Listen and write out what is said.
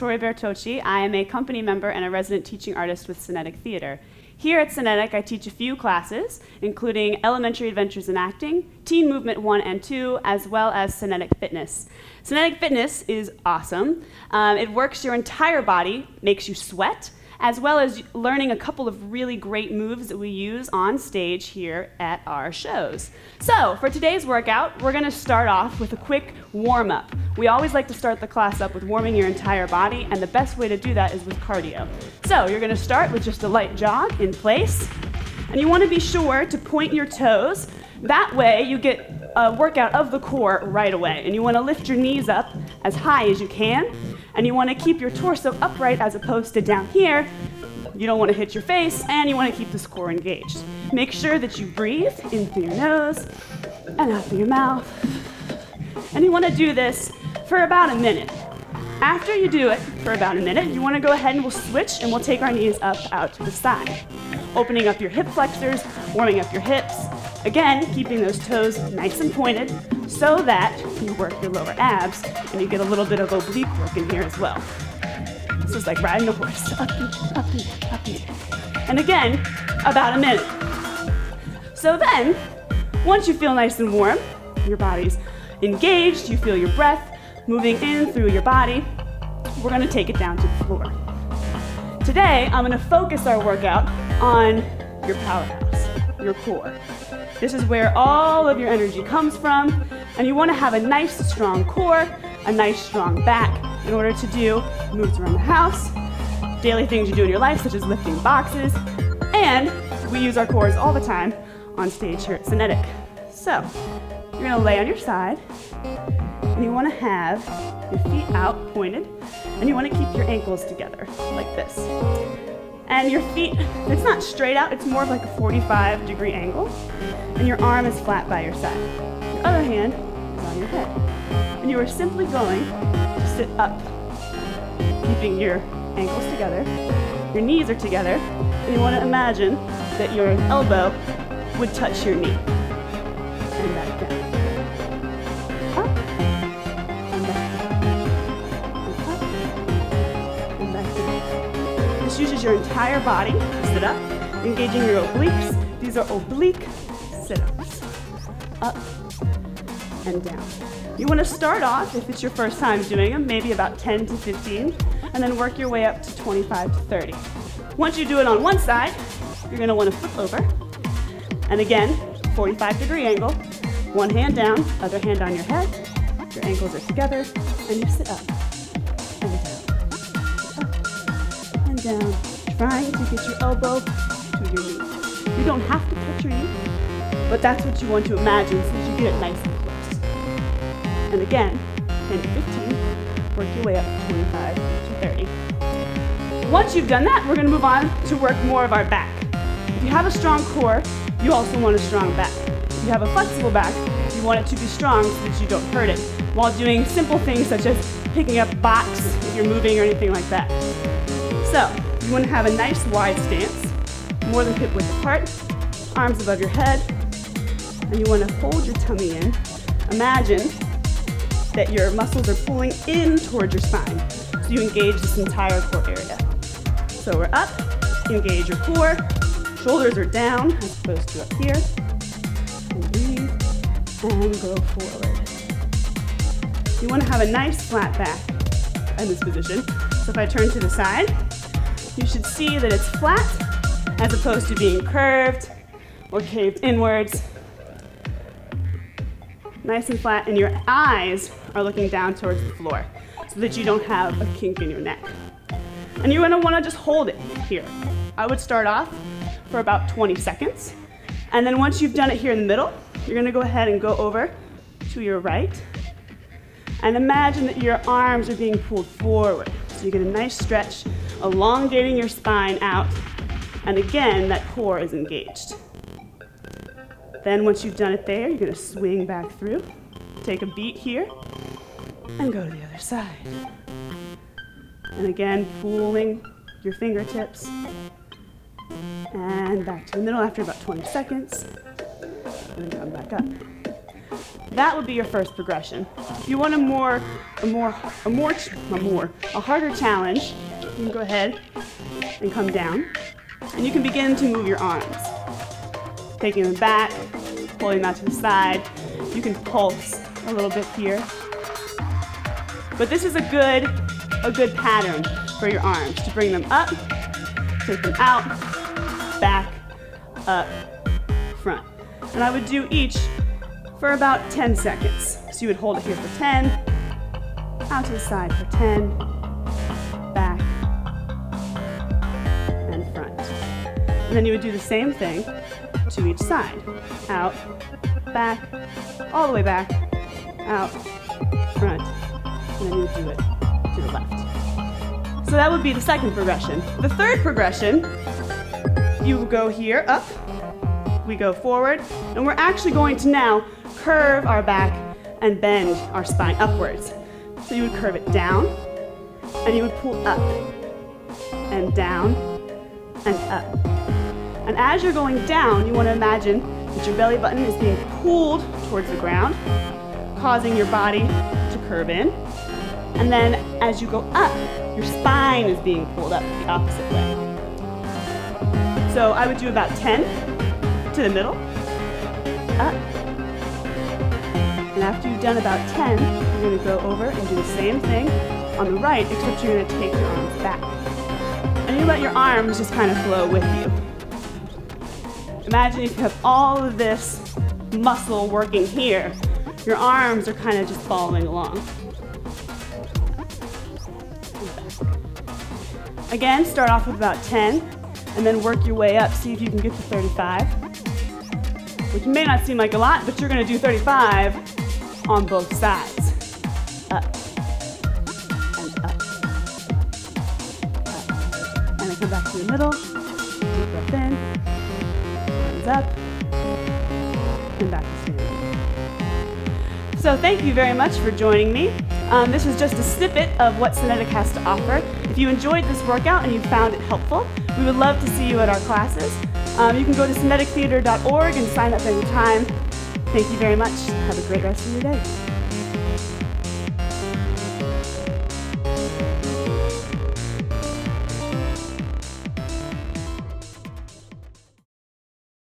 Tori Bertocci. I am a company member and a resident teaching artist with Synetic Theater. Here at Synetic, I teach a few classes, including Elementary Adventures in Acting, Teen Movement 1 and 2, as well as Synetic Fitness. Synetic Fitness is awesome. It works your entire body, makes you sweat, as well as learning a couple of really great moves that we use on stage here at our shows. So for today's workout, we're going to start off with a quick warm-up. We always like to start the class up with warming your entire body, and the best way to do that is with cardio. So you're going to start with just a light jog in place, and you want to be sure to point your toes. That way you get a workout of the core right away, and you want to lift your knees up as high as you can, and you want to keep your torso upright as opposed to down here. You don't want to hit your face, and you want to keep this core engaged. Make sure that you breathe in through your nose and out through your mouth. And you want to do this for about a minute. After you do it for about a minute, you want to go ahead and we'll switch, and we'll take our knees up out to the side. Opening up your hip flexors, warming up your hips. Again, keeping those toes nice and pointed so that you work your lower abs and you get a little bit of oblique work in here as well. This is like riding a horse. Up and up and up and. And again, about a minute. So then, once you feel nice and warm, your body's engaged, you feel your breath moving in through your body, we're going to take it down to the floor. Today, I'm going to focus our workout on your powerhouse, your core. This is where all of your energy comes from, and you want to have a nice, strong core, a nice, strong back in order to do moves around the house, daily things you do in your life, such as lifting boxes, and we use our cores all the time on stage here at Synetic. So, you're going to lay on your side, and you want to have your feet out, pointed, and you want to keep your ankles together, like this. And your feet, it's not straight out, it's more of like a 45-degree angle, and your arm is flat by your side. Your other hand is on your head. And you are simply going to sit up, keeping your ankles together, your knees are together, and you want to imagine that your elbow would touch your knee. And back down. Up, and back down. And up, and back down. This uses your entire body to sit up, engaging your obliques. These are oblique sit-ups. Up and down. You want to start off, if it's your first time doing them, maybe about 10 to 15, and then work your way up to 25 to 30. Once you do it on one side, you're going to want to flip over. And again, 45-degree angle, one hand down, other hand on your head, your ankles are together, and you sit up and down, trying to get your elbow to your knee. You don't have to touch your knee, but that's what you want to imagine so that you get it nice and close. And again, 10 to 15, work your way up to 25 to 30. Once you've done that, we're going to move on to work more of our back. If you have a strong core, you also want a strong back. If you have a flexible back, you want it to be strong so that you don't hurt it while doing simple things such as picking up a box if you're moving or anything like that. So, you want to have a nice wide stance, more than hip width apart, arms above your head, and you want to hold your tummy in. Imagine that your muscles are pulling in towards your spine, so you engage this entire core area. So we're up, engage your core, shoulders are down as opposed to up here, and breathe, and go forward. You want to have a nice flat back in this position, so if I turn to the side, you should see that it's flat as opposed to being curved or caved inwards. Nice and flat, and your eyes are looking down towards the floor so that you don't have a kink in your neck. And you're going to want to just hold it here. I would start off for about 20 seconds. And then once you've done it here in the middle, you're going to go ahead and go over to your right. And imagine that your arms are being pulled forward. So you get a nice stretch, elongating your spine out. And again, that core is engaged. Then once you've done it there, you're going to swing back through, take a beat here, and go to the other side. And again, pulling your fingertips, and back to the middle after about 20 seconds, and then come back up. That would be your first progression. If you want a harder challenge, you can go ahead and come down, and you can begin to move your arms. Taking them back, pulling them out to the side. You can pulse a little bit here. But this is a good pattern for your arms, to bring them up, take them out, back, up, front. And I would do each for about 10 seconds. So you would hold it here for 10, out to the side for 10, back, and front. And then you would do the same thing to each side. Out, back, all the way back, out, front, and then you would do it to the left. So that would be the second progression. The third progression, you would go here, up, we go forward, and we're actually going to now curve our back and bend our spine upwards. So you would curve it down, and you would pull up, and down, and up. And as you're going down, you want to imagine that your belly button is being pulled towards the ground, causing your body to curve in. And then as you go up, your spine is being pulled up the opposite way. So I would do about 10 to the middle, up. And after you've done about 10, you're going to go over and do the same thing on the right, except you're going to take your arms back. And you let your arms just kind of flow with you. Imagine if you have all of this muscle working here. Your arms are kind of just following along. Again, start off with about 10, and then work your way up. See if you can get to 35. Which may not seem like a lot, but you're going to do 35 on both sides. Up, and up, up. And then come back to the middle, deep breath in, hands up, and back to standing. So thank you very much for joining me. This was just a snippet of what Synetic has to offer. If you enjoyed this workout and you found it helpful, we would love to see you at our classes. You can go to synetictheater.org and sign up anytime. Thank you very much. Have a great rest of your day.